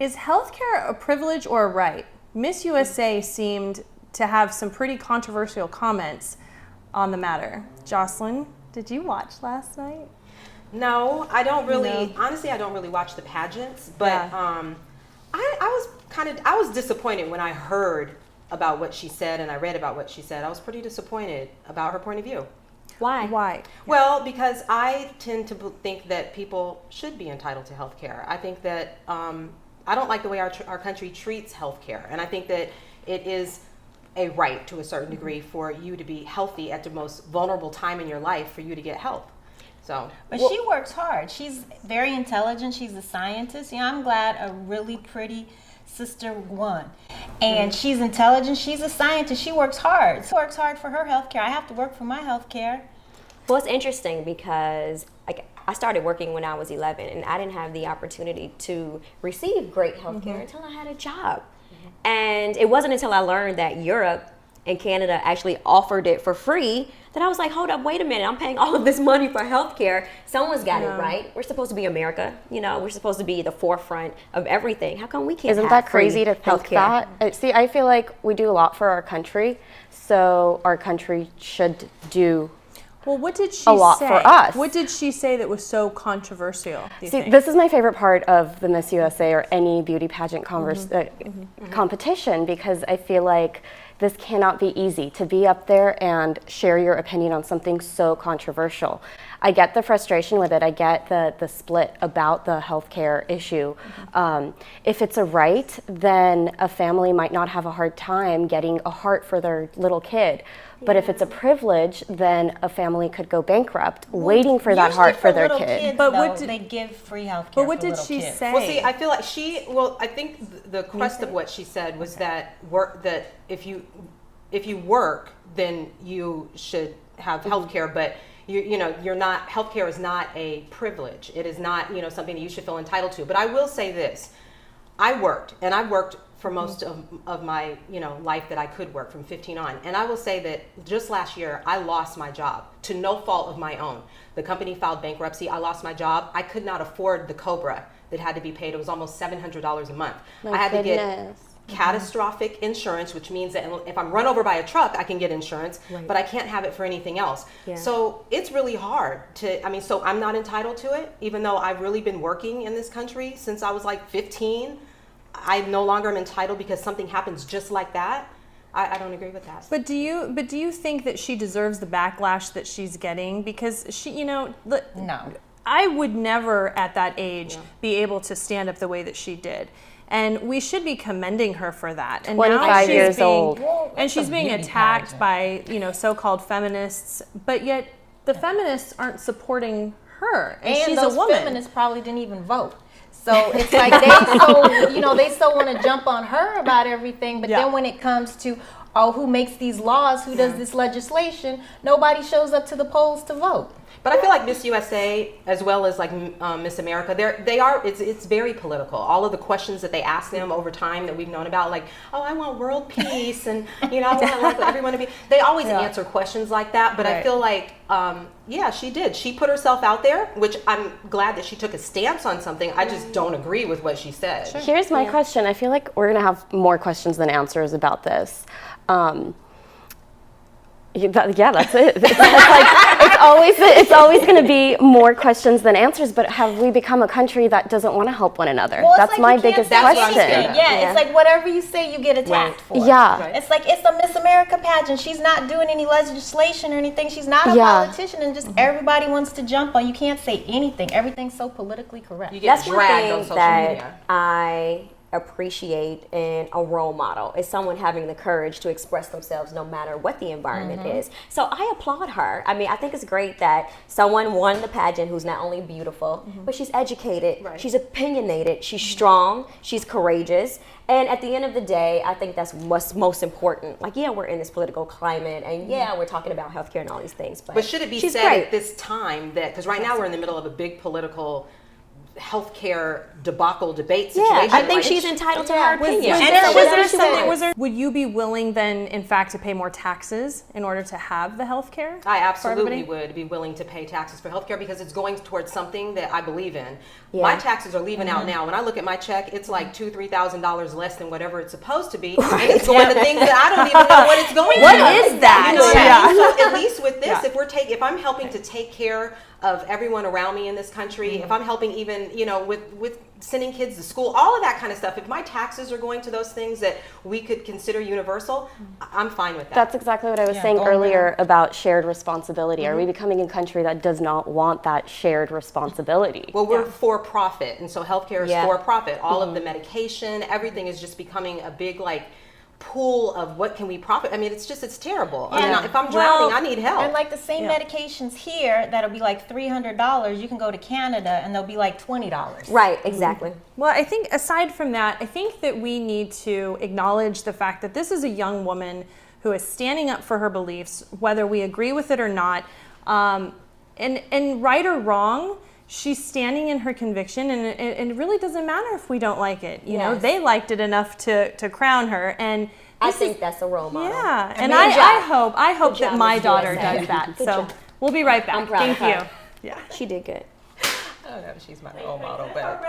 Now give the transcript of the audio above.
Is healthcare a privilege or a right? Miss USA seemed to have some pretty controversial comments on the matter. Jocelyn, did you watch last night? No, I don't really. No. Honestly, I don't really watch the pageants. But Yeah. I was disappointed when I heard about what she said and I read about what she said. I was pretty disappointed about her point of view. Why? Why? Well, because I tend to think that people should be entitled to health care. I think that I don't like the way our country treats health care, and I think that it is a right to a certain degree for you to be healthy at the most vulnerable time in your life for you to get help. So, But she works hard. She's very intelligent. She's a scientist. Yeah, I'm glad a really pretty sister won. And she's intelligent. She's a scientist. She works hard. She works hard for her health care. I have to work for my health care. Well, it's interesting because I started working when I was 11, and I didn't have the opportunity to receive great health care until I had a job. And it wasn't until I learned that Europe and Canada actually offered it for free that I was like, hold up, wait a minute, I'm paying all of this money for healthcare. Someone's got it right. We're supposed to be America. You know, we're supposed to be the forefront of everything. How come we can't Isn't have that crazy to free think that? See, I feel like we do a lot for our country, so our country should do Well, what did she a lot say? for us. What did she say that was so controversial, do you See, think? this is my favorite part of the Miss USA or any beauty pageant competition, because I feel like this cannot be easy to be up there and share your opinion on something so controversial. I get the frustration with it. I get the split about the healthcare issue. If it's a right, then a family might not have a hard time getting a heart for their little kid. But if it's a privilege, then a family could go bankrupt waiting for that heart for their kid. Kids, But though, what did- they give free health care. But what did she say? well, see, I feel like I think the crust of what she said was that if you work, then you should have health care, but you're not, healthcare is not a privilege. It is not, something that you should feel entitled to. But I will say this, I've worked for most of my, life that I could work from 15 on. And I will say that just last year, I lost my job to no fault of my own. The company filed bankruptcy. I lost my job. I could not afford the COBRA that had to be paid. It was almost $700 a month. I had to get catastrophic insurance, which means that if I'm run over by a truck, I can get insurance, but I can't have it for anything else. Yeah. So it's really hard so I'm not entitled to it, even though I've really been working in this country since I was like 15. I no longer am entitled because something happens just like that. I don't agree with that. But do you think that she deserves the backlash that she's getting? Because she, No. I would never at that age be able to stand up the way that she did. And we should be commending her for that. And 25 she's years being, old. And she's being attacked by, so-called feminists, but yet the feminists aren't supporting her. And she's those a woman. feminists probably didn't even vote. So it's like they so want to jump on her about everything, but then when it comes to who makes these laws, who does this legislation, nobody shows up to the polls to vote. But I feel like Miss USA, as well as like Miss America, it's very political. All of the questions that they ask them over time that we've known about, like, I want world peace, and I want like everyone to be. They always answer questions like that. But I feel like, she did. She put herself out there, which I'm glad that she took a stance on something. I just don't agree with what she said. Sure. Here's my question. I feel like we're going to have more questions than answers about this. That's it. It's always going to be more questions than answers. But have we become a country that doesn't want to help one another? Well, that's like my you can't biggest say question. anything. Yeah, it's like whatever you say, you get attacked for. Yeah. It's like it's a Miss America pageant. She's not doing any legislation or anything. She's not a politician, and just everybody wants to jump on. You can't say anything. Everything's so politically correct. You get That's one dragged on thing social that media. I appreciate in a role model is someone having the courage to express themselves no matter what the environment is. So I applaud her. I mean, I think it's great that someone won the pageant who's not only beautiful, but she's educated, she's opinionated, she's strong, she's courageous. And at the end of the day, I think that's what's most important. Like, we're in this political climate, and we're talking about healthcare and all these things. But should it be she's said great. at this time that, because right now we're in the middle of a big political healthcare debacle debate Yeah, situation. I think Like, she's entitled to her opinion. Would you be willing then, in fact, to pay more taxes in order to have the health care? I absolutely would be willing to pay taxes for healthcare because it's going towards something that I believe in. Yeah. My taxes are leaving out now. When I look at my check, it's like $2,000-$3,000 less than whatever it's supposed to be, and it's going to things that I don't even know what it's going to. What is that? You know what I Yeah. mean? So at least with this, Yeah. if I'm helping to take care of everyone around me in this country, if I'm helping even, with sending kids to school, all of that kind of stuff, if my taxes are going to those things that we could consider universal, I'm fine with that. That's exactly what I was saying earlier about shared responsibility. Are we becoming a country that does not want that shared responsibility? Well, we're for profit, and so healthcare is Yeah. for profit. All of the medication, everything is just becoming a big pool of what can we profit. I mean, it's terrible. I mean, if I'm drowning, I need help. And like the same medications here that'll be like $300, you can go to Canada and they'll be like $20. Right, exactly. Well, I think aside from that, I think that we need to acknowledge the fact that this is a young woman who is standing up for her beliefs, whether we agree with it or not. And right or wrong, she's standing in her conviction, and it really doesn't matter if we don't like it. You know, they liked it enough to crown her, and I think that's a role model. yeah. And Good job. I hope Good that job, my Miss daughter USA. does that. Good So job. we'll be right back. I'm proud of Thank her. you. Yeah. She did good. I don't know if she's my role model, but